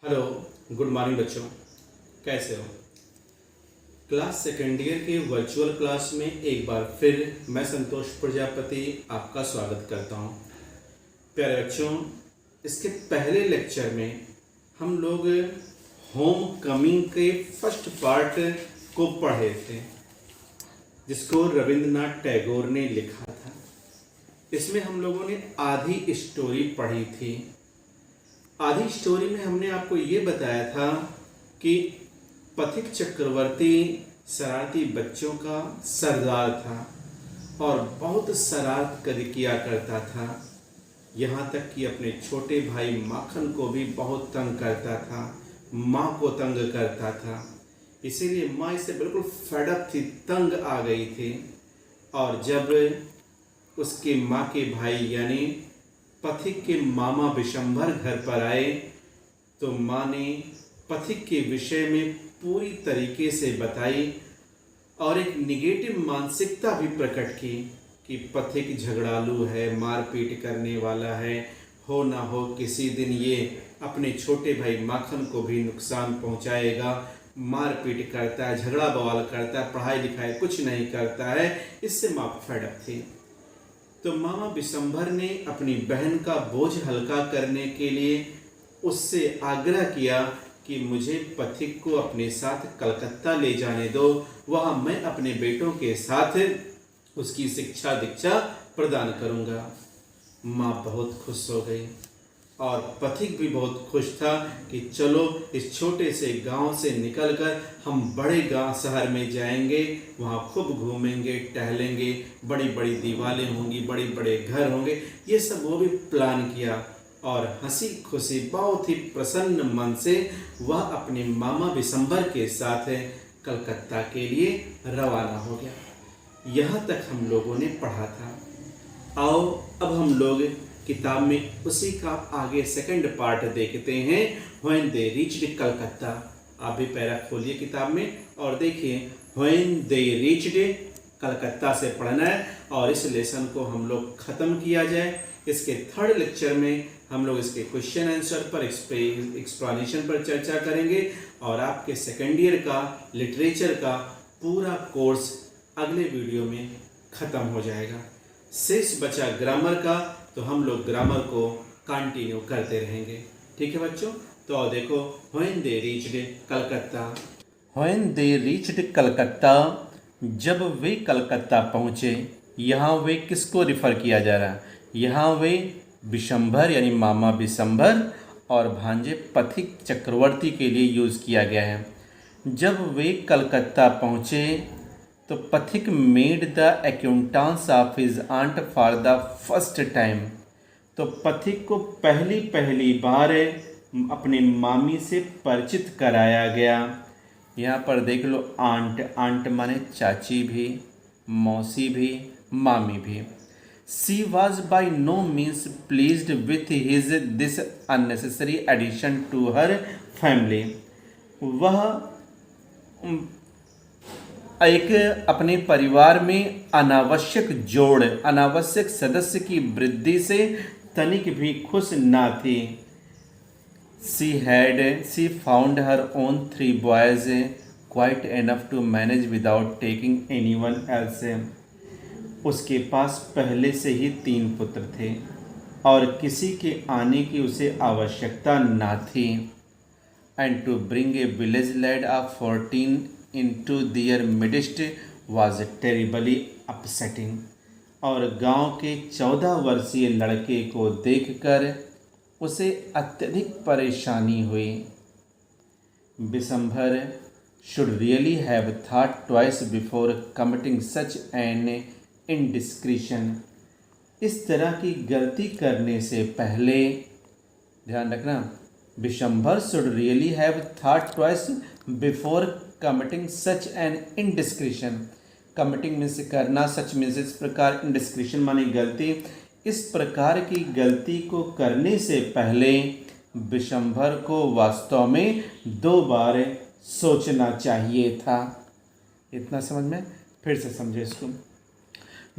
Hello, good morning बच्चों। कैसे हो? क्लास सेकेंड ईयर के वर्चुअल क्लास में एक बार फिर मैं संतोष प्रजापति आपका स्वागत करता हूं। प्यारे बच्चों, इसके पहले लेक्चर में हम लोग होम कमिंग के फर्स्ट पार्ट को पढ़े थे, जिसको रविंद्रनाथ टैगोर ने लिखा था। इसमें हम लोगों ने आधी स्टोरी पढ़ी थी। आधी स्टोरी में हमने आपको ये बताया था कि पथिक चक्रवर्ती शरारती बच्चों का सरदार था और बहुत शरारत किया करता था। यहाँ तक कि अपने छोटे भाई माखन को भी बहुत तंग करता था, माँ को तंग करता था। इसीलिए माँ इसे बिल्कुल फेडअप थी, तंग आ गई थी। और जब उसके माँ के भाई यानी पथिक के मामा विशंभर घर पर आए तो माँ ने पथिक के विषय में पूरी तरीके से बताई और एक निगेटिव मानसिकता भी प्रकट की कि पथिक झगड़ालू है, मारपीट करने वाला है, हो ना हो किसी दिन ये अपने छोटे भाई माखन को भी नुकसान पहुंचाएगा, मारपीट करता है, झगड़ा बवाल करता है, पढ़ाई लिखाई कुछ नहीं करता है। इससे माँ फेडअप थी। तो मामा विशंभर ने अपनी बहन का बोझ हल्का करने के लिए उससे आग्रह किया कि मुझे पथिक को अपने साथ कलकत्ता ले जाने दो, वहां मैं अपने बेटों के साथ उसकी शिक्षा दीक्षा प्रदान करूंगा। माँ बहुत खुश हो गई और पथिक भी बहुत खुश था कि चलो इस छोटे से गांव से निकलकर हम बड़े गांव शहर में जाएंगे, वहाँ खूब घूमेंगे, टहलेंगे, बड़ी बड़ी दीवारें होंगी, बड़े बड़े घर होंगे। ये सब वो भी प्लान किया और हंसी खुशी बहुत ही प्रसन्न मन से वह अपने मामा विशंभर के साथ कलकत्ता के लिए रवाना हो गया। यहाँ तक हम लोगों ने पढ़ा था। आओ अब हम लोग किताब में उसी का आगे सेकंड पार्ट देखते हैं, व्हेन दे रीच्ड कलकत्ता। आप भी पैरा खोलिए किताब में और देखिए व्हेन दे रीच्ड कलकत्ता से पढ़ना है और इस लेसन को हम लोग ख़त्म किया जाए। इसके थर्ड लेक्चर में हम लोग इसके क्वेश्चन आंसर पर एक्सप्लेनेशन पर चर्चा करेंगे और आपके सेकेंड ईयर का लिटरेचर का पूरा कोर्स अगले वीडियो में ख़त्म हो जाएगा। शेष बचा ग्रामर का, तो हम लोग ग्रामर को कंटिन्यू करते रहेंगे। ठीक है बच्चों? तो आओ देखो when they reached Calcutta. When they reached Calcutta, जब वे कलकत्ता पहुँचे। यहाँ वे किसको रिफ़र किया जा रहा है? यहाँ वे विशंभर यानी मामा विशंभर और भांजे पथिक चक्रवर्ती के लिए यूज़ किया गया है। जब वे कलकत्ता पहुँचे तो Pathik made the acquaintance of his aunt for the first time. तो पथिक को पहली बार अपने मामी से परिचित कराया गया। यहाँ पर देख लो, आंट, आंट माने चाची भी, मौसी भी, मामी भी। She was by no means pleased with his this unnecessary addition to her family. वह एक अपने परिवार में अनावश्यक जोड़, अनावश्यक सदस्य की वृद्धि से तनिक भी खुश ना थी। She found her own 3 boys quite enough to manage without taking anyone else. उसके पास पहले से ही 3 पुत्र थे और किसी के आने की उसे आवश्यकता ना थी। And to bring a village lad of 14 into their midst was terribly upsetting। और गांव के 14 वर्षीय लड़के को देखकर उसे अत्यधिक परेशानी हुई। Vishambhar should really have thought twice before committing such an indiscretion। इस तरह की गलती करने से पहले, ध्यान रखना, Vishambhar should really have thought twice before committing such an indiscretion। committing means करना, सच मीन्स इस प्रकार, indiscretion माने गलती। इस प्रकार की गलती को करने से पहले विशंभर को वास्तव में 2 बार सोचना चाहिए था। इतना समझ में? फिर से समझे इसको।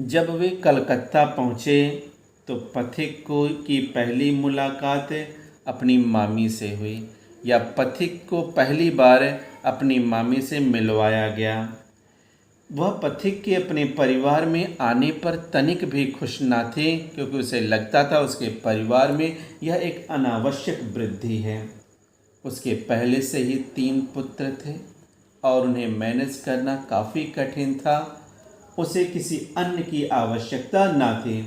जब वे कलकत्ता पहुँचे तो पथिक को की पहली मुलाकात अपनी मामी से हुई। या पथिक को पहली बार अपनी मामी से मिलवाया गया। वह पथिक के अपने परिवार में आने पर तनिक भी खुश न थे, क्योंकि उसे लगता था उसके परिवार में यह एक अनावश्यक वृद्धि है। उसके पहले से ही 3 पुत्र थे और उन्हें मैनेज करना काफ़ी कठिन था। उसे किसी अन्य की आवश्यकता न थी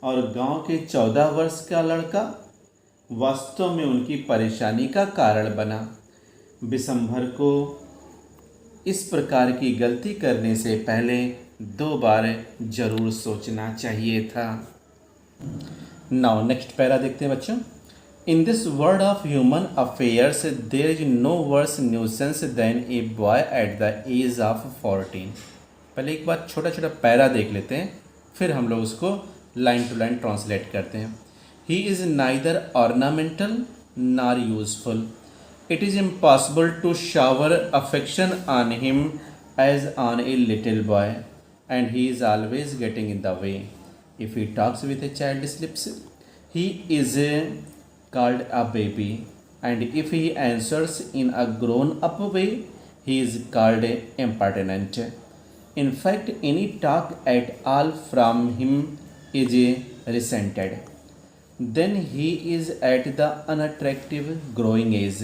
और गांव के 14 वर्ष का लड़का वास्तव में उनकी परेशानी का कारण बना। बिशंभर को इस प्रकार की गलती करने से पहले 2 बार जरूर सोचना चाहिए था। नाउ नेक्स्ट पैरा देखते हैं बच्चों। In this world of human affairs there is no worse nuisance than a boy at the age of 14। पहले एक बार छोटा छोटा पैरा देख लेते हैं, फिर हम लोग उसको लाइन टू लाइन ट्रांसलेट करते हैं। He is neither ornamental nor useful. It is impossible to shower affection on him as on a little boy, and he is always getting in the way. If he talks with a child's lips, he is called a baby, and if he answers in a grown-up way, he is called impertinent. In fact, any talk at all from him is resented. Then he is at the unattractive growing age.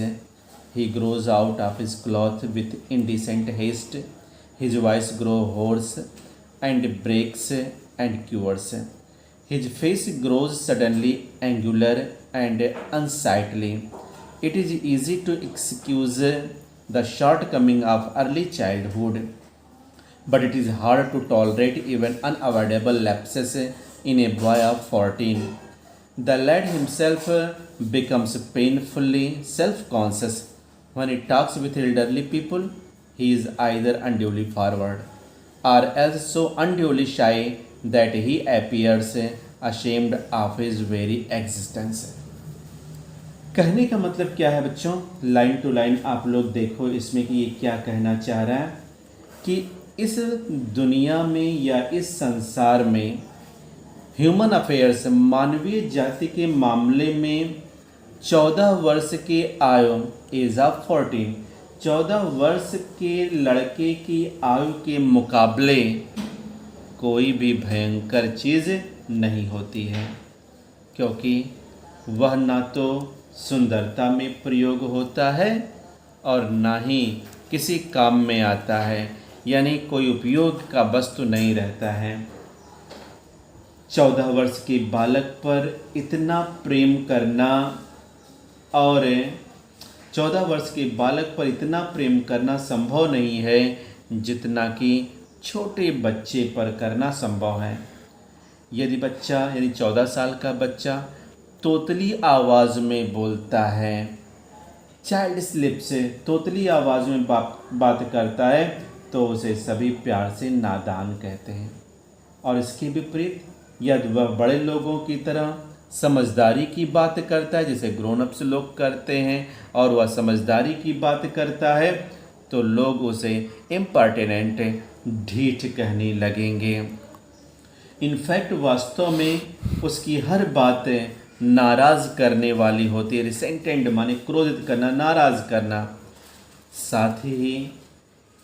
He grows out of his cloth with indecent haste. His voice grows hoarse and breaks and quivers. His face grows suddenly angular and unsightly. It is easy to excuse the shortcoming of early childhood, but it is hard to tolerate even unavoidable lapses in a boy of 14. The lad himself becomes painfully self-conscious. When he talks with elderly people, he is either unduly forward or else so unduly shy that he appears ashamed of his very existence. कहने का मतलब क्या है बच्चों? Line to line आप लोग देखो इसमें कि ये क्या कहना चाह रहा है कि इस दुनिया में या इस संसार में ह्यूमन अफेयर्स मानवीय जाति के मामले में 14 वर्ष के आयु एज ऑफ 14 14 वर्ष के लड़के की आयु के मुकाबले कोई भी भयंकर चीज़ नहीं होती है, क्योंकि वह ना तो सुंदरता में प्रयोग होता है और ना ही किसी काम में आता है, यानी कोई उपयोग का वस्तु नहीं रहता है। 14 वर्ष के बालक पर इतना प्रेम करना और 14 वर्ष के बालक पर इतना प्रेम करना संभव नहीं है जितना कि छोटे बच्चे पर करना संभव है। यदि बच्चा यानी 14 साल का बच्चा तोतली आवाज़ में बोलता है, चाइल्ड स्लिप से तोतली आवाज़ में बात करता है, तो उसे सभी प्यार से नादान कहते हैं। और इसके विपरीत यदि वह बड़े लोगों की तरह समझदारी की बात करता है, जैसे ग्रोन अप्स लोग करते हैं, और वह समझदारी की बात करता है, तो लोग उसे इम्पर्टिनेंट ढीठ कहने लगेंगे। इनफैक्ट वास्तव में उसकी हर बात नाराज़ करने वाली होती है। रिसेंटेंट माने क्रोधित करना, नाराज़ करना। साथ ही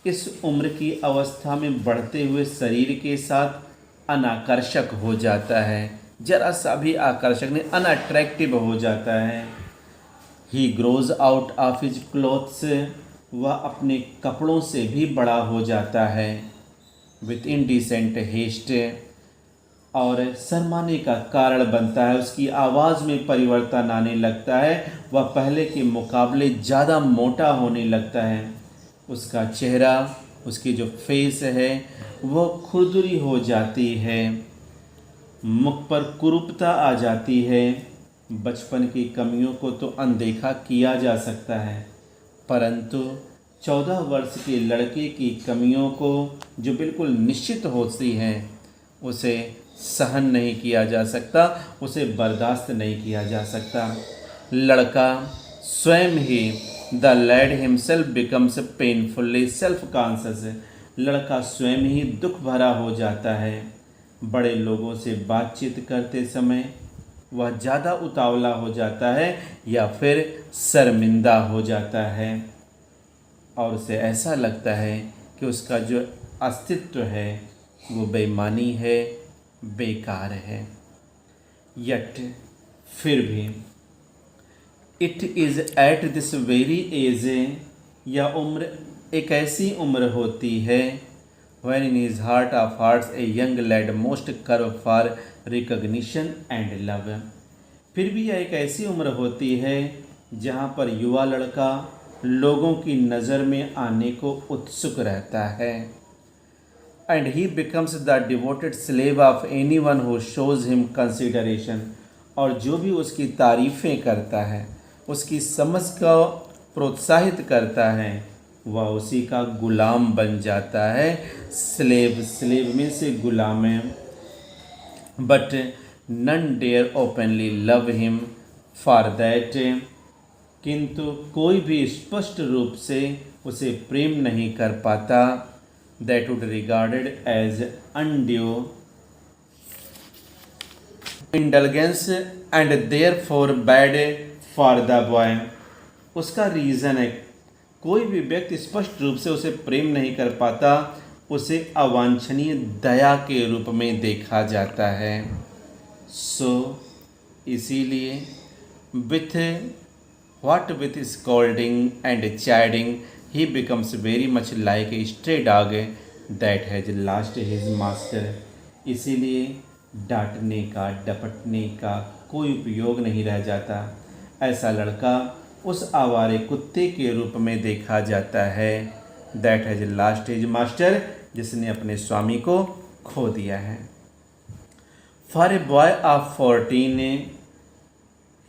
इस उम्र की अवस्था में बढ़ते हुए शरीर के साथ अनाकर्षक हो जाता है, जरा सा भी आकर्षक नहीं, अनअट्रैक्टिव हो जाता है। ही grows out of his clothes, वह अपने कपड़ों से भी बड़ा हो जाता है। विथ इनडिसेंट हेस्ट, और शर्माने का कारण बनता है। उसकी आवाज़ में परिवर्तन आने लगता है, वह पहले के मुकाबले ज़्यादा मोटा होने लगता है। उसका चेहरा, उसकी जो फेस है वह खुरदुरी हो जाती है, मुख पर कुरूपता आ जाती है। बचपन की कमियों को तो अनदेखा किया जा सकता है, परंतु 14 वर्ष के लड़के की कमियों को जो बिल्कुल निश्चित होती हैं उसे सहन नहीं किया जा सकता, उसे बर्दाश्त नहीं किया जा सकता। लड़का स्वयं ही, the lad himself becomes painfully self conscious, लड़का स्वयं ही दुख भरा हो जाता है। बड़े लोगों से बातचीत करते समय वह ज़्यादा उतावला हो जाता है या फिर शर्मिंदा हो जाता है और उसे ऐसा लगता है कि उसका जो अस्तित्व है वो बेईमानी है, बेकार है। यट फिर भी it is at this very age, यह उम्र एक ऐसी उम्र होती है when in his heart of hearts a young lad most curve for recognition and love। फिर भी यह एक ऐसी उम्र होती है जहाँ पर युवा लड़का लोगों की नज़र में आने को उत्सुक रहता है। and he becomes the devoted slave of anyone who shows him consideration, और जो भी उसकी तारीफ़ें करता है, उसकी समझ को प्रोत्साहित करता है, वह उसी का गुलाम बन जाता है। स्लेव में से गुलाम है। But none dare openly love him for that, किंतु कोई भी स्पष्ट रूप से उसे प्रेम नहीं कर पाता। That would regarded as undue indulgence and therefore bad for the boy. उसका रीज़न है, कोई भी व्यक्ति स्पष्ट रूप से उसे प्रेम नहीं कर पाता, उसे अवांछनीय दया के रूप में देखा जाता है। इसीलिए with scolding and chiding he becomes very much like a stray dog that has lost his master. इसीलिए डांटने का, डपटने का कोई उपयोग नहीं रह जाता। ऐसा लड़का उस आवारे कुत्ते के रूप में देखा जाता है। That has lost his master, जिसने अपने स्वामी को खो दिया है। For a boy of 14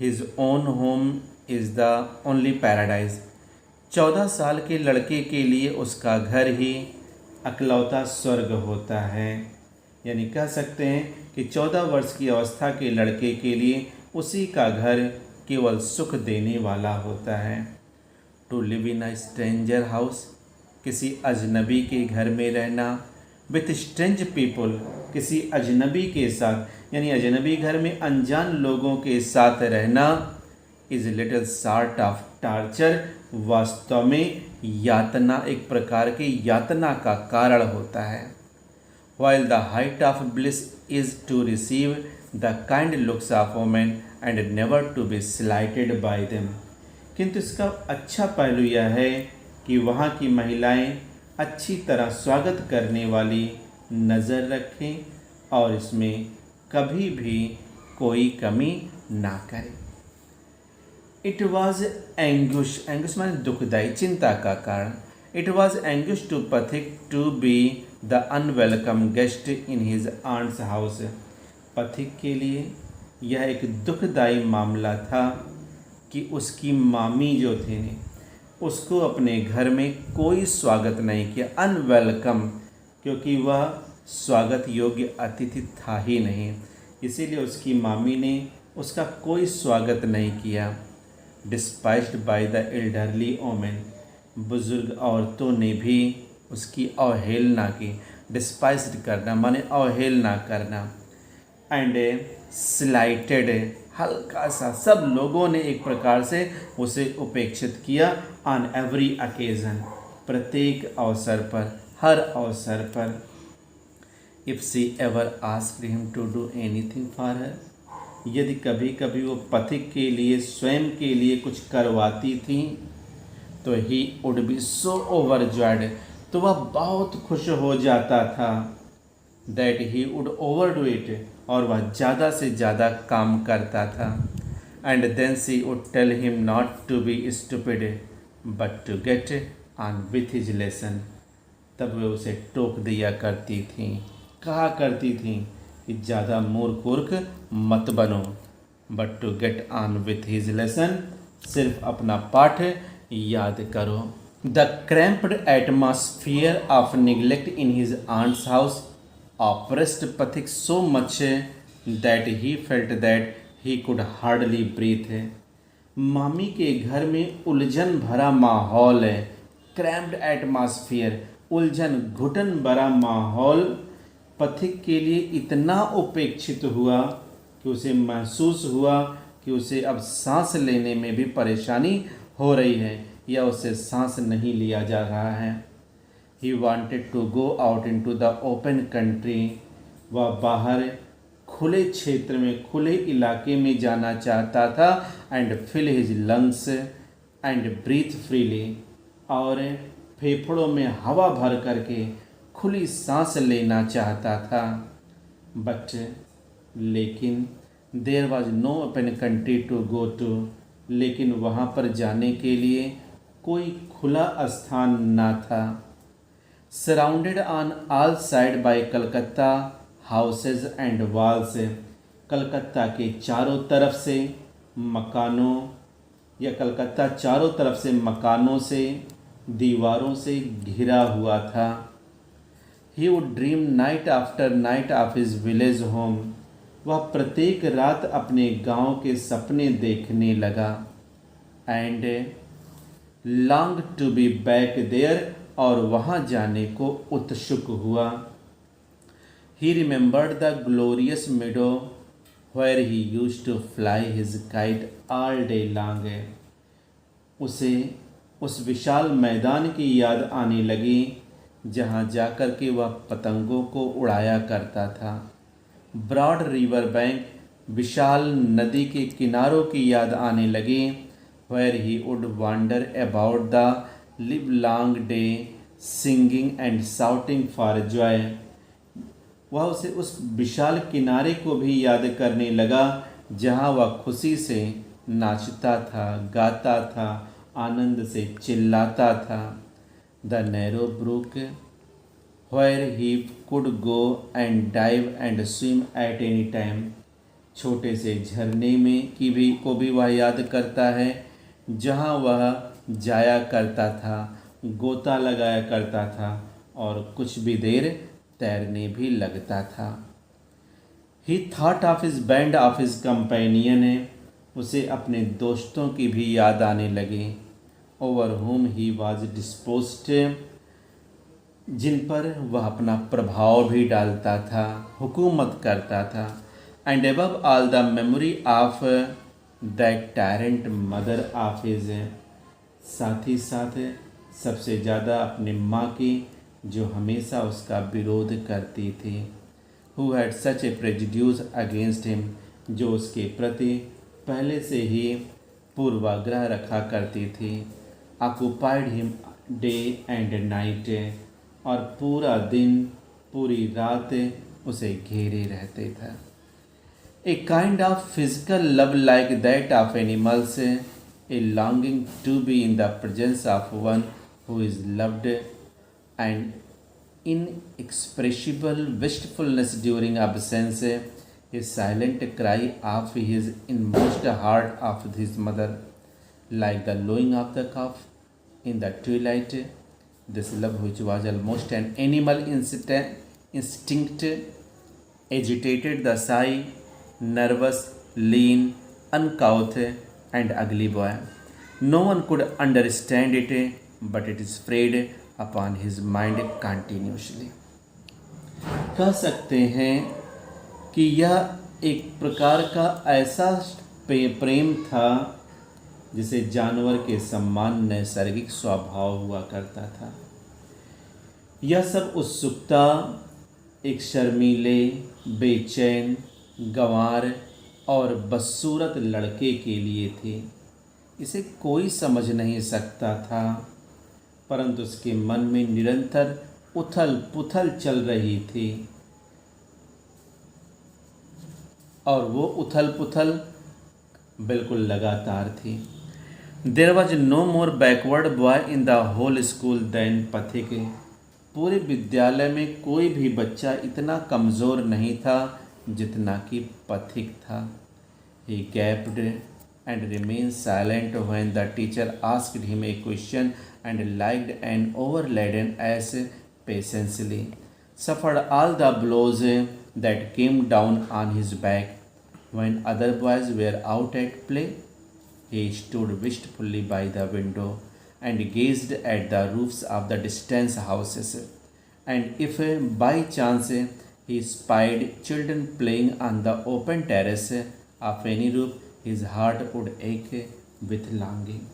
his own home is the only paradise. 14 साल के लड़के के लिए उसका घर ही अकलौता स्वर्ग होता है। यानी कह सकते हैं कि 14 वर्ष की अवस्था के लड़के के लिए उसी का घर केवल सुख देने वाला होता है। To live in a stranger house, किसी अजनबी के घर में रहना। विथ स्ट्रेंज पीपल, किसी अजनबी के साथ, यानी अजनबी घर में अनजान लोगों के साथ रहना। Is little sort of torture, वास्तव में यातना, एक प्रकार की यातना का कारण होता है। while the height of bliss is to receive the kind looks of women and never to be slighted by them। किंतु इसका अच्छा पहलू यह है कि वहाँ की महिलाएं अच्छी तरह स्वागत करने वाली नज़र रखें और इसमें कभी भी कोई कमी ना करें। इट वॉज एंग्विश, एंग्विश माने दुखदाई, चिंता का कारण। It was anguish to Pathik to be the unwelcome guest in his aunt's house. Pathik के लिए यह एक दुखदाई मामला था कि उसकी मामी जो थे ने उसको अपने घर में कोई स्वागत नहीं किया। अनवेलकम, क्योंकि वह स्वागत योग्य अतिथि था ही नहीं, इसीलिए उसकी मामी ने उसका कोई स्वागत नहीं किया। Despised by the elderly women, बुजुर्ग औरतों ने भी उसकी अवहेलना की। डिस्पाइस्ड करना माने अवहेलना करना। एंड स्लाइटेड, हल्का सा, सब लोगों ने एक प्रकार से उसे उपेक्षित किया। ऑन एवरी ओकेजन, प्रत्येक अवसर पर, हर अवसर पर। If she ever asked him to do anything for her, यदि कभी कभी वो पथिक के लिए, स्वयं के लिए कुछ करवाती थी, तो he would be so overjoyed, तो वह बहुत खुश हो जाता था। That he would overdo it, और वह ज़्यादा से ज़्यादा काम करता था। And then she would tell him not to be stupid but to get on with his lesson, तब वे उसे टोक दिया करती थी, कहा करती थी कि ज़्यादा मूर्ख मत बनो, but to get on with his lesson, सिर्फ अपना पाठ याद करो। The cramped atmosphere of neglect in his aunt's house oppressed Pathik so much that he felt that he could hardly breathe. मामी के घर में उलझन भरा माहौल है। क्रैम्प्ड एटमॉस्फियर, उलझन, घुटन भरा माहौल पथिक के लिए इतना उपेक्षित हुआ कि उसे महसूस हुआ कि उसे अब सांस लेने में भी परेशानी हो रही है या उससे सांस नहीं लिया जा रहा है। He wanted to go out into the open country. वह बाहर खुले क्षेत्र में, खुले इलाके में जाना चाहता था and fill his lungs and breathe freely. और फेफड़ों में हवा भर करके खुली सांस लेना चाहता था। But लेकिन there was no open country to go to, लेकिन वहाँ पर जाने के लिए कोई खुला स्थान न था। Surrounded on all side by Calcutta houses and walls, Calcutta के चारों तरफ से मकानों या कलकत्ता चारों तरफ से मकानों से, दीवारों से घिरा हुआ था। He would dream night after night of his village home, वह प्रत्येक रात अपने गांव के सपने देखने लगा। And long to be back there, और वहाँ जाने को उत्सुक हुआ। He remembered the glorious meadow where he used to fly his kite all day long, उसे उस विशाल मैदान की याद आने लगी जहाँ जाकर के वह पतंगों को उड़ाया करता था। ब्रॉड रिवर बैंक, विशाल नदी के किनारों की याद आने लगी। Where he would wander about the livelong day singing and shouting for joy, वह उसे उस विशाल किनारे को भी याद करने लगा जहाँ वह खुशी से नाचता था, गाता था, आनंद से चिल्लाता था। The narrow brook where he could go and dive and swim at any time, छोटे से झरने में को भी वह याद करता है जहाँ वह जाया करता था, गोता लगाया करता था और कुछ भी देर तैरने भी लगता था। He thought of his band of his companion, उसे अपने दोस्तों की भी याद आने लगी। over whom he was disposed, जिन पर वह अपना प्रभाव भी डालता था, हुकूमत करता था। And above all the memory of that tyrant mother of his, साथ ही साथ सबसे ज़्यादा अपनी माँ की जो हमेशा उसका विरोध करती थी। Who had such a prejudice against him, जो उसके प्रति पहले से ही पूर्वाग्रह रखा करती थी। Occupied him day and night, और पूरा दिन पूरी रात उसे घेरे रहते था। A kind of physical love like that of animals, a longing to be in the presence of one who is loved, and inexpressible wistfulness during absence, a silent cry of his inmost heart of his mother, like the lowing of the calf in the twilight. This love, which was almost an animal instinct, agitated the shy, nervous, lean, uncouth, and ugly boy. No one could understand it, but it spread upon his mind continuously. कह सकते हैं कि यह एक प्रकार का ऐसा प्रेम था जिसे जानवर के समान नैसर्गिक स्वभाव हुआ करता था। यह सब उत्सुकता एक शर्मीले, बेचैन, गंवार और बदसूरत लड़के के लिए थी। इसे कोई समझ नहीं सकता था, परंतु उसके मन में निरंतर उथल पुथल चल रही थी, और वो उथल पुथल बिल्कुल लगातार थी। There was no more backward boy in the whole school than Pathik, पूरे विद्यालय में कोई भी बच्चा इतना कमज़ोर नहीं था जितना कि पथिक था। ही gapped and remained silent when the teacher asked him a question, and liked an overladen ass patiently, suffered all the blows that came down on his back. When other boys were out at play, he stood wistfully by the window and gazed at the roofs of the distant houses, and if by chance He spied children playing on the open terrace of any roof. His heart would ache with longing.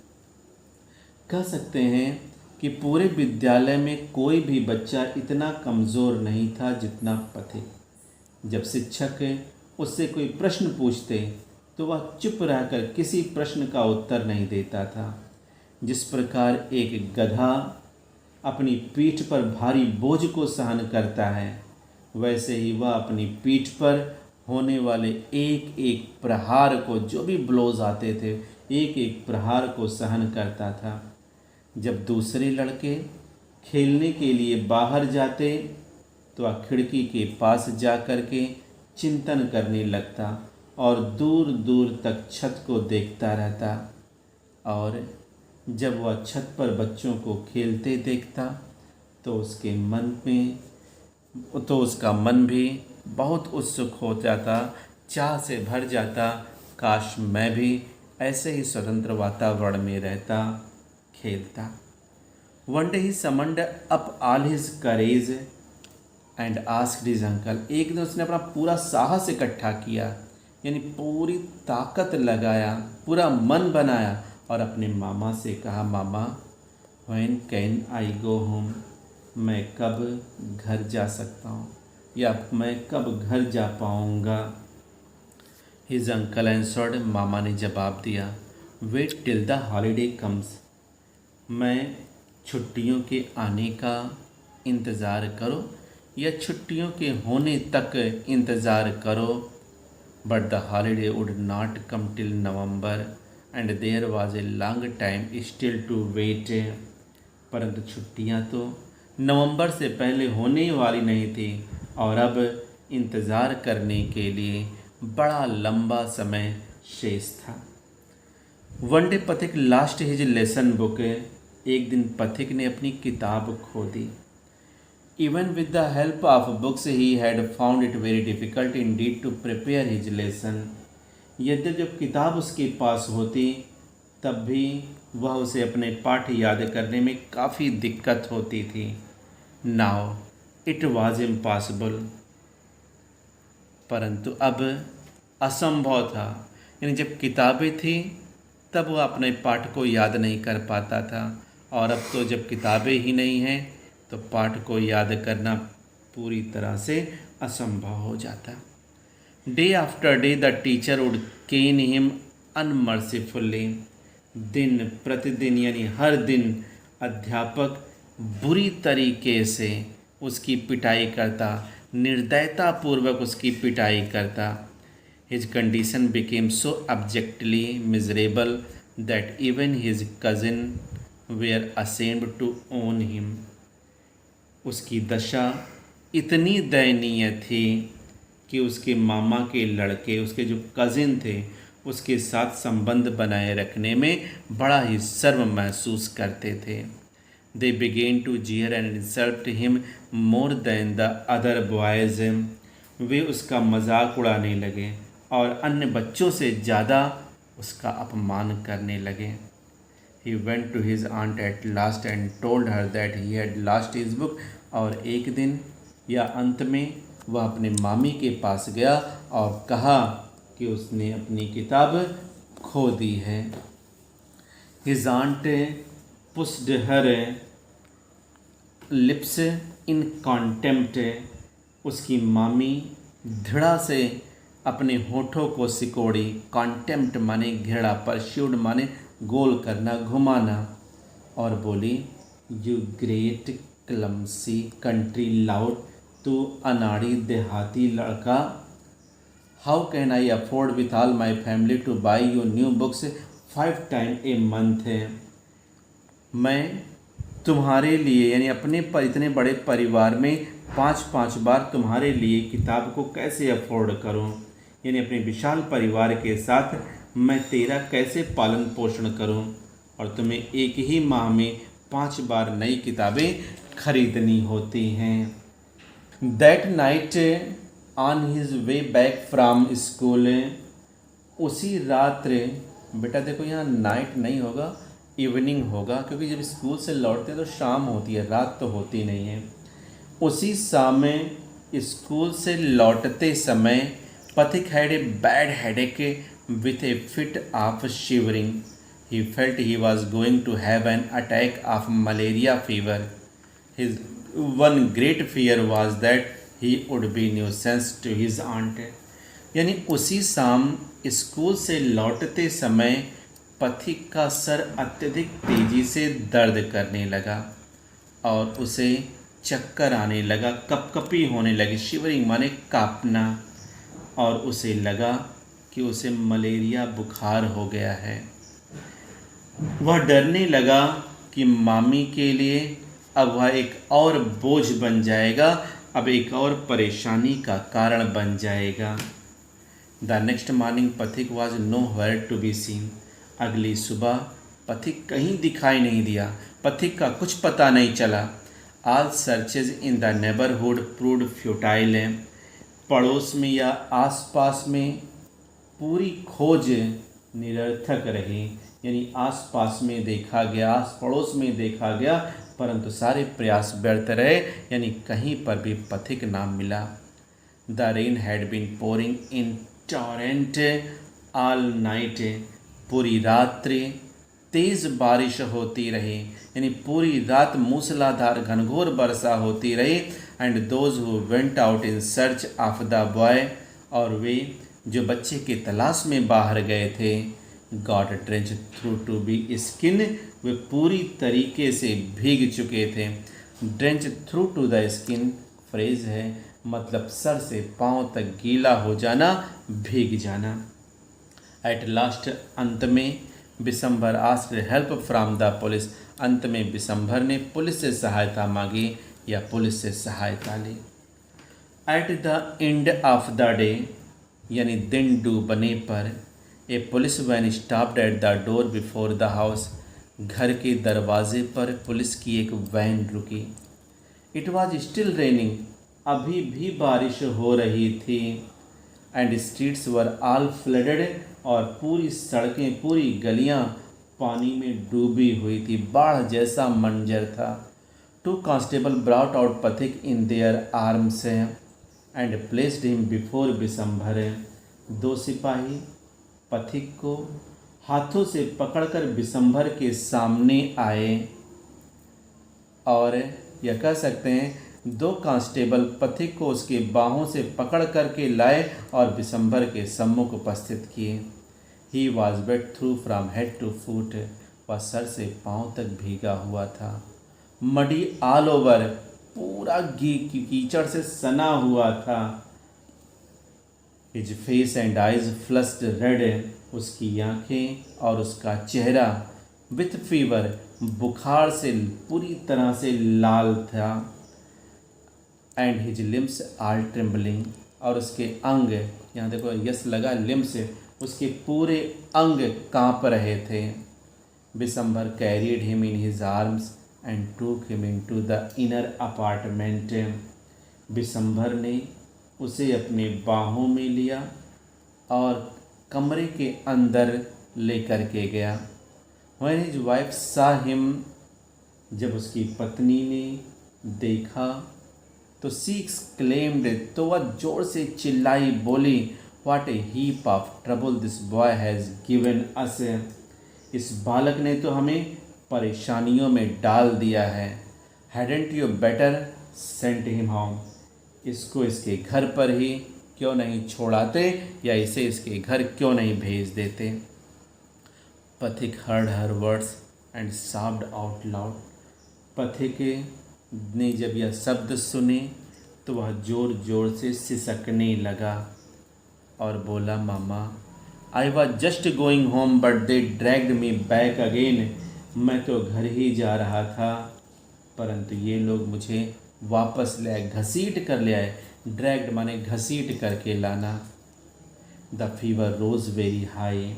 कह सकते हैं कि पूरे विद्यालय में कोई भी बच्चा इतना कमज़ोर नहीं था जितना पथिक। जब शिक्षक उससे कोई प्रश्न पूछते तो वह चुप रहकर किसी प्रश्न का उत्तर नहीं देता था। जिस प्रकार एक गधा अपनी पीठ पर भारी बोझ को सहन करता है, वैसे ही वह अपनी पीठ पर होने वाले एक एक प्रहार को, जो भी ब्लोज आते थे, एक एक प्रहार को सहन करता था। जब दूसरे लड़के खेलने के लिए बाहर जाते तो वह खिड़की के पास जा कर के चिंतन करने लगता और दूर दूर तक छत को देखता रहता। और जब वह छत पर बच्चों को खेलते देखता तो उसका मन भी बहुत उत्सुक हो जाता, चाह से भर जाता, काश मैं भी ऐसे ही स्वतंत्र वातावरण में रहता, खेलता। One day he summoned up all his courage and asked his uncle. एक दिन उसने अपना पूरा साहस इकट्ठा किया, यानी पूरी ताकत लगाया, पूरा मन बनाया और अपने मामा से कहा, मामा when can I go home? मैं कब घर जा सकता हूँ या मैं कब घर जा पाऊँगा। His uncle answered. मामा ने जवाब दिया, wait till the holiday comes. मैं छुट्टियों के आने का इंतज़ार करो या छुट्टियों के होने तक इंतज़ार करो। But the holiday would not come till November and there was a long time still to wait. परंतु छुट्टियां तो नवंबर से पहले होने वाली नहीं थी और अब इंतज़ार करने के लिए बड़ा लंबा समय शेष था। One day Pathik lost his lesson book. एक दिन पथिक ने अपनी किताब खो दी। Even with the help of books he had found it very difficult indeed to prepare his lesson. यद्यपि जब किताब उसके पास होती तब भी वह उसे अपने पाठ याद करने में काफ़ी दिक्कत होती थी। नाउ इट वॉज इम्पॉसिबल, परंतु अब असंभव था। यानी जब किताबें थी तब वह अपने पाठ को याद नहीं कर पाता था और अब तो जब किताबें ही नहीं हैं तो पाठ को याद करना पूरी तरह से असंभव हो जाता। Day after day the teacher would cane him unmercifully. दिन प्रतिदिन यानी हर दिन अध्यापक बुरी तरीके से उसकी पिटाई करता, निर्दयतापूर्वक उसकी पिटाई करता। His condition became so abjectly miserable that even his cousin were ashamed to own him. उसकी दशा इतनी दयनीय थी कि उसके मामा के लड़के, उसके जो कज़िन थे, उसके साथ संबंध बनाए रखने में बड़ा ही शर्म महसूस करते थे। They began to jeer and insult him more than the other boys. वे उसका मजाक उड़ाने लगे और अन्य बच्चों से ज़्यादा उसका अपमान करने लगे। He went to his aunt at last and told her that he had lost his book. और एक दिन या अंत में वह अपने मामी के पास गया और कहा कि उसने अपनी किताब खो दी है। His aunt pushed her lips in contempt. उसकी मामी धड़ा से अपने होठों को सिकोड़ी। कॉन्टेम्प्ट माने घृणा, परस्यूड माने गोल करना, घुमाना, और बोली, you great clumsy country loud, तू अनाड़ी देहाती लड़का, how can I afford with all my family two by you new books 5 times a month. मैं तुम्हारे लिए यानी अपने इतने बड़े परिवार में 5 बार तुम्हारे लिए किताब को कैसे अफोर्ड करूं, यानी अपने विशाल परिवार के साथ मैं तेरा कैसे पालन पोषण करूं और तुम्हें एक ही माह में 5 बार नई किताबें खरीदनी होती हैं। That night on his way back from school. उसी रात्र, बेटा देखो यहाँ नाइट नहीं होगा, इवनिंग होगा, क्योंकि जब स्कूल से लौटते हैं तो शाम होती है, रात तो होती नहीं है। उसी शाम स्कूल से लौटते समय पथिक had a bad headache with A fit of shivering. He felt he was going to have an attack of malaria fever. His one great fear was that he would be nuisance to his aunt. यानी उसी शाम school से लौटते समय पथिक का sir अत्यधिक तेजी से दर्द करने लगा और उसे चक्कर आने लगा, कपकपी होने लगी. शिवरिंग माने कांपना. और उसे लगा कि उसे मलेरिया बुखार हो गया है. वह डरने लगा कि मामी के लिए अब वह एक और बोझ बन जाएगा, अब एक और परेशानी का कारण बन जाएगा. The next morning Pathik was nowhere to be seen. अगली सुबह पथिक कहीं दिखाई नहीं दिया. पथिक का कुछ पता नहीं चला. All searches in the neighbourhood proved futile. पड़ोस में या आसपास में पूरी खोज निरर्थक रही. यानी आसपास में देखा गया, आस पड़ोस में देखा गया, परंतु सारे प्रयास व्यर्थ रहे. यानी कहीं पर भी पथिक ना मिला. The rain had been pouring in torrent all night. पूरी रात्रि तेज़ बारिश होती रही. यानी पूरी रात मूसलाधार घनघोर वर्षा होती रही. And those who went out in search of the boy, और वे जो बच्चे की तलाश में बाहर गए थे, got drench through to be skin. वे पूरी तरीके से भीग चुके थे. Drench through to the skin phrase है, मतलब सर से पांव तक गीला हो जाना, भीग जाना. एट लास्ट अंत में Bishambhar asked help from the police. अंत में बिशंभर ने पुलिस से सहायता मांगी या पुलिस से सहायता ली. At the end of the day, यानी दिन डूबने पर, a police van stopped at the door before the house. घर के दरवाजे पर पुलिस की एक वैन रुकी. It was still raining. अभी भी बारिश हो रही थी. And streets were all flooded. और पूरी सड़कें, पूरी गलियां पानी में डूबी हुई थी. बाढ़ जैसा मंजर था. To constable brought out Pathik in their arms and placed him before Bishambhar. दो सिपाही पथिक को हाथों से पकड़कर बिशंभर के सामने आए. और यह कह सकते हैं दो कांस्टेबल पथिक को उसके बाहों से पकड़ करके लाए और बिशंभर के सम्मुख उपस्थित किए. He was wet through from head to foot. वह सर से पांव तक भीगा हुआ था. Muddy all over. पूरा कीचड़ से सना हुआ था. His face and eyes flushed red. उसकी आंखें और उसका चेहरा विथ फीवर, बुखार से पूरी तरह से लाल था. एंड हिज लिम्स आल ट्रिम्बलिंग. और उसके अंग, यहाँ देखो यस लगा लिम्स, उसके पूरे अंग कांप रहे थे. Bishambhar carried him in his arms and took him into the inner apartment. Bishambhar ने उसे अपने बाहों में लिया और कमरे के अंदर लेकर के गया. व्हेन हिज वाइफ सा हिम, जब उसकी पत्नी ने देखा तो सी एक्सक्लेम्ड, तो वह जोर से चिल्लाई, बोली, what A heap of trouble this boy has given us. इस बालक ने तो हमें परेशानियों में डाल दिया है. Hadn't you better sent him home. इसको इसके घर पर ही क्यों नहीं छोड़ाते, या इसे इसके घर क्यों नहीं भेज देते. Pathik heard her words and sobbed out loud. Pathik ने जब यह शब्द सुने तो वह ज़ोर ज़ोर से सिसकने लगा और बोला, मामा, I was just going home but they dragged me back again. मैं तो घर ही जा रहा था, परंतु ये लोग मुझे वापस ले आए, घसीट कर ले आए. ड्रैग्ड माने घसीट करके लाना. The fever rose very high.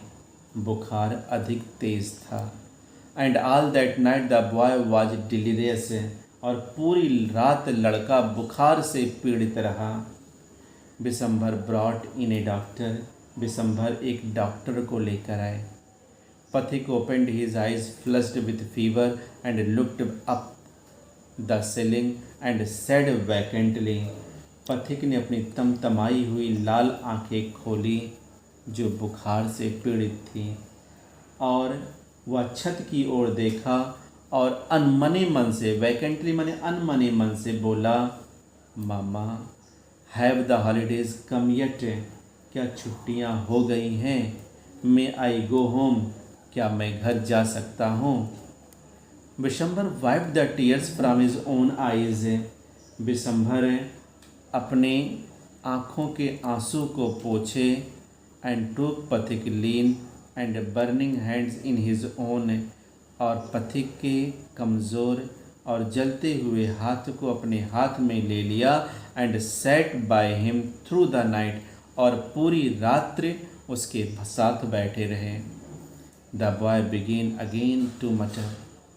बुखार अधिक तेज था. And all that night the boy was delirious. और पूरी रात लड़का बुखार से पीड़ित रहा. Bishambhar brought in A doctor. Bishambhar एक डॉक्टर को लेकर आए. पथिक opened his eyes flushed with fever and looked up the ceiling and said vacantly. पथिक ने अपनी तमतमाई हुई लाल आंखें खोली, जो बुखार से पीड़ित थी, और वह छत की ओर देखा और अनमने मन से, वैकेंटली माने अनमने मन से बोला, मामा, have the holidays come yet? क्या छुट्टियां हो गई हैं? May I go home? क्या मैं घर जा सकता हूँ? Vishambhar wiped the tears from his own eyes. Vishambhar अपने आँखों के आंसू को पोंछे, and took Pathik lean and burning hands in his own, और पथिक के कमज़ोर और जलते हुए हाथ को अपने हाथ में ले लिया, and sat by him through the night, और पूरी रात्रि उसके साथ बैठे रहे। The boy begin again to mutter.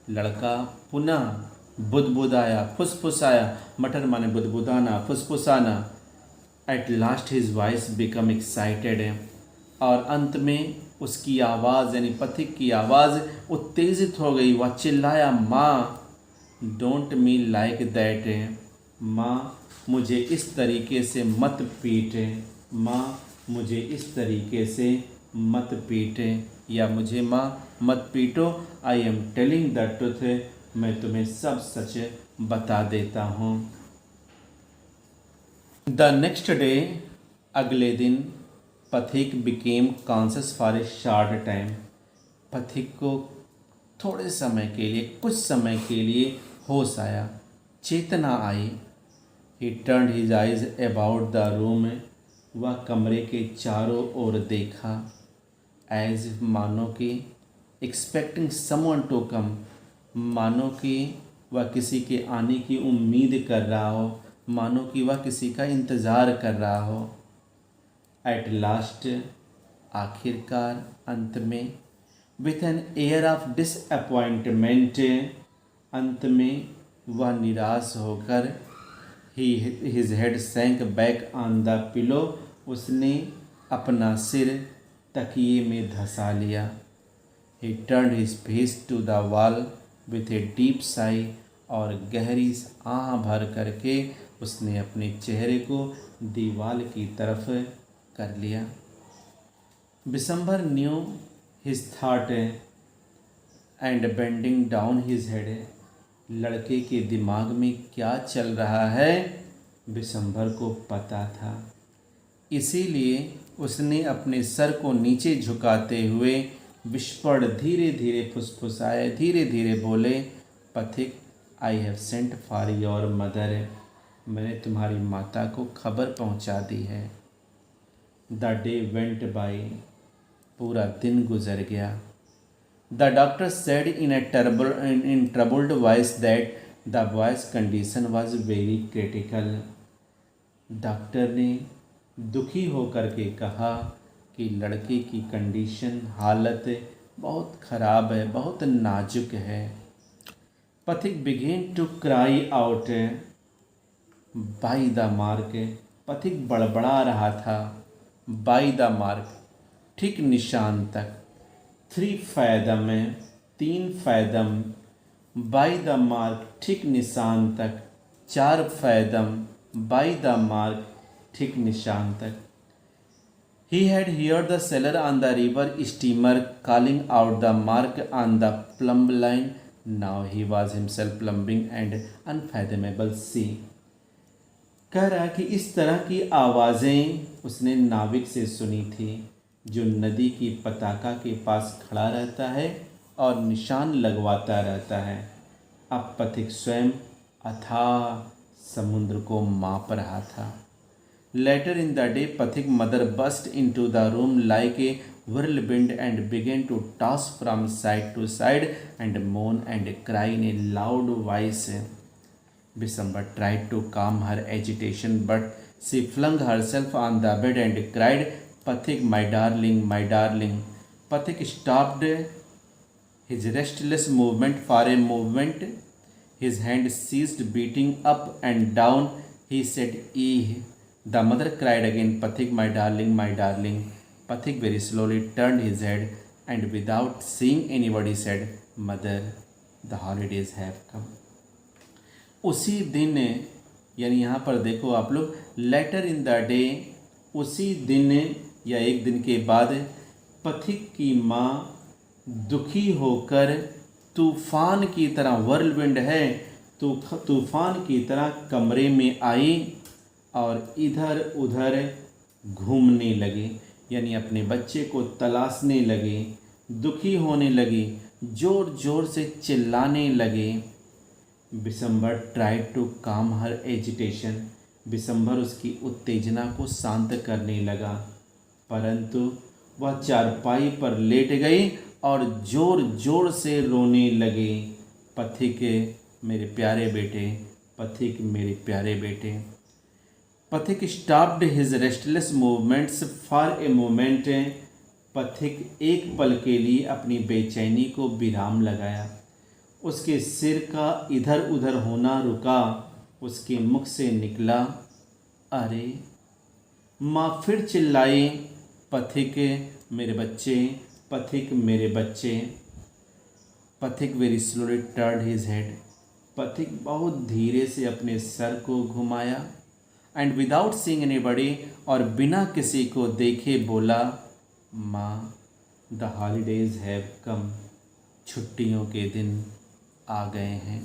लड़का पुनः बुदबुदाया, फुसफुसाया। मटर माने बुदबुदाना, फुसफुसाना। At last his voice become excited, और अंत में उसकी आवाज़ यानी पथिक की आवाज़ उत्तेजित हो गई। वह चिल्लाया, माँ, डोंट मी लाइक दैट। माँ, मुझे इस तरीके से मत पीटे। माँ, मुझे इस तरीके से मत पीटे, या मुझे माँ मत पीटो। I am telling the truth, मैं तुम्हें सब सच बता देता हूँ। द नेक्स्ट डे, अगले दिन, पथिक became conscious for a short time. पथिक को थोड़े समय के लिए, कुछ समय के लिए होश आया, चेतना आई। He turned his eyes about the room. वह कमरे के चारों ओर देखा, एज मानो कि एक्सपेक्टिंग समवन टू कम, मानो कि वह किसी के आने की उम्मीद कर रहा हो, मानो कि वह किसी का इंतज़ार कर रहा हो। एट लास्ट, आखिरकार, अंत में, with an air of disappointment, अंत में वह निराश होकर, his head sank back on the pillow, उसने अपना सिर तकिए में धंसा लिया। He turned his face to the wall with a deep sigh, और गहरी आह भर करके उसने अपने चेहरे को दीवार की तरफ कर लिया। Vishambhar new his thought and bending down his head. लड़के के दिमाग में क्या चल रहा है, विशंभर को पता था। इसीलिए उसने अपने सर को नीचे झुकाते हुए विस्पर धीरे धीरे फुसफुसाए, धीरे धीरे बोले, पथिक, I have sent for your mother. मैंने तुम्हारी माता को खबर पहुंचा दी है। The day went by. पूरा दिन गुजर गया। The doctor said in a troubled voice that the boy's condition was very critical. Doctor ने दुखी होकर के कहा कि लड़के की कंडीशन, हालत बहुत ख़राब है, बहुत नाजुक है। पथिक began to cry out by the mark। पथिक बड़बड़ा रहा था, by the mark, ठीक निशान तक। 3 fathom, 3 fathom, by the mark, ठीक निशान तक। 4 फैदम, बाई द मार्क, ठीक निशान तक। He had heard the sailor on the river steamer calling out the mark on the plumb line. Now he was himself plumbing and unfathomable sea. कह रहा कि इस तरह की आवाज़ें उसने नाविक से सुनी थी, जो नदी की पताका के पास खड़ा रहता है और निशान लगवाता रहता है। अब पथिक स्वयं अथाह समुद्र को माप रहा था। Later in the day, Pathik mother burst into the room like a whirlwind and began to toss from side to side and moan and cry in a loud voice. Bisamba tried to calm her agitation, but she flung herself on the bed and cried, Pathik, my darling, my darling. Pathik stopped his restless movement for a moment. His hand ceased beating up and down. He said, "Eh." The mother cried again, Pathik, my darling, my darling. Pathik very slowly turned his head and without seeing anybody said, Mother, the holidays have come. उसी दिन यानी यहाँ पर देखो आप लोग, letter in the day, उसी दिन या एक दिन के बाद पथिक की माँ दुखी होकर तूफान की तरह, व्हर्लविंड है तो तूफान की तरह कमरे में आई और इधर उधर घूमने लगे, यानी अपने बच्चे को तलाशने लगे, दुखी होने लगे, जोर जोर से चिल्लाने लगे। बिशंबर ट्राइड टू काम हर एजिटेशन, बिशंबर उसकी उत्तेजना को शांत करने लगा, परंतु वह चारपाई पर लेट गई और जोर जोर से रोने लगे। पथिक मेरे प्यारे बेटे, पथिक मेरे प्यारे बेटे। पथिक stopped his restless movements for a moment, पथिक एक पल के लिए अपनी बेचैनी को विराम लगाया। उसके सिर का इधर उधर होना रुका, उसके मुख से निकला, अरे। माँ फिर चिल्लाई, पथिक मेरे बच्चे, पथिक मेरे बच्चे। पथिक very slowly turned his head, पथिक बहुत धीरे से अपने सर को घुमाया एंड विदाउट सीइंग एनीबॉडी, और बिना किसी को देखे बोला, माँ द हॉलीडेज हैव कम, छुट्टियों के दिन आ गए हैं।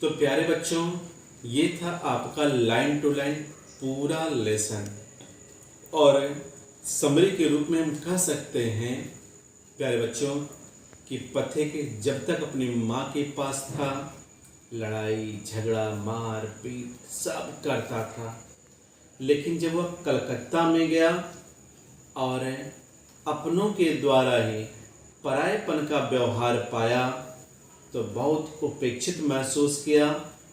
तो प्यारे बच्चों, ये था आपका लाइन टू लाइन पूरा लेसन, और समरी के रूप में हम कह सकते हैं प्यारे बच्चों कि पथिक जब तक अपनी माँ के पास था, लड़ाई झगड़ा मार पीट सब करता था, लेकिन जब वह कलकत्ता में गया और अपनों के द्वारा ही परायेपन का व्यवहार पाया तो बहुत उपेक्षित महसूस किया।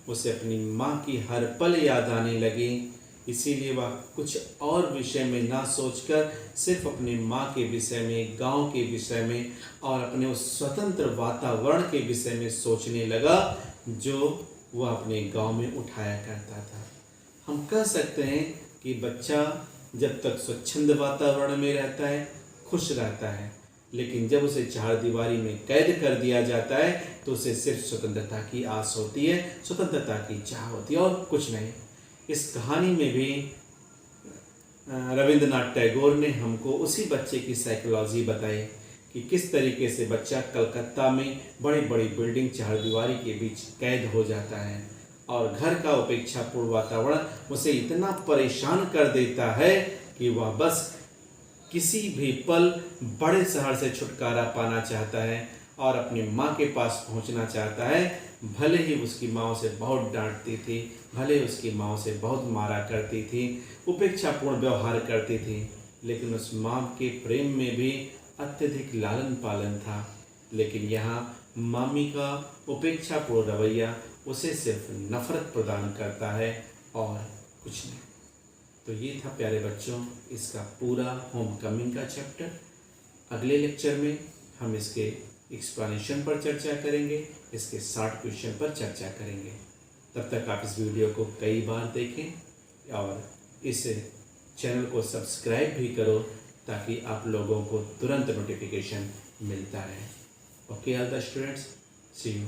उसे अपनी माँ की हर पल याद आने लगी, इसीलिए वह कुछ और विषय में ना सोचकर सिर्फ अपनी माँ के विषय में, गांव के विषय में और अपने उस स्वतंत्र वातावरण के विषय में सोचने लगा जो वह अपने गांव में उठाया करता था। हम कह सकते हैं कि बच्चा जब तक स्वच्छंद वातावरण में रहता है, खुश रहता है, लेकिन जब उसे चार दीवारी में कैद कर दिया जाता है तो उसे सिर्फ स्वतंत्रता की आस होती है, स्वतंत्रता की चाह होती है और कुछ नहीं। इस कहानी में भी रविंद्रनाथ टैगोर ने हमको उसी बच्चे की साइकोलॉजी बताई कि किस तरीके से बच्चा कलकत्ता में बड़ी बड़ी बिल्डिंग चार दीवारी के बीच कैद हो जाता है और घर का उपेक्षापूर्ण वातावरण उसे इतना परेशान कर देता है कि वह बस किसी भी पल बड़े शहर से छुटकारा पाना चाहता है और अपनी माँ के पास पहुँचना चाहता है। भले ही उसकी माँ उसे बहुत डांटती थी, भले उसकी माँ उसे बहुत मारा करती थी, उपेक्षापूर्ण व्यवहार करती थी, लेकिन उस माँ के प्रेम में भी अत्यधिक लालन पालन था। लेकिन यहाँ मामी का उपेक्षापूर्ण रवैया उसे सिर्फ नफरत प्रदान करता है और कुछ नहीं। तो ये था प्यारे बच्चों इसका पूरा होम कमिंग का चैप्टर। अगले लेक्चर में हम इसके एक्सप्लेनेशन पर चर्चा करेंगे, इसके 60 क्वेश्चन पर चर्चा करेंगे। तब तक आप इस वीडियो को कई बार देखें और इस चैनल को सब्सक्राइब भी करो ताकि आप लोगों को तुरंत नोटिफिकेशन मिलता रहे। Okay all the students, see you.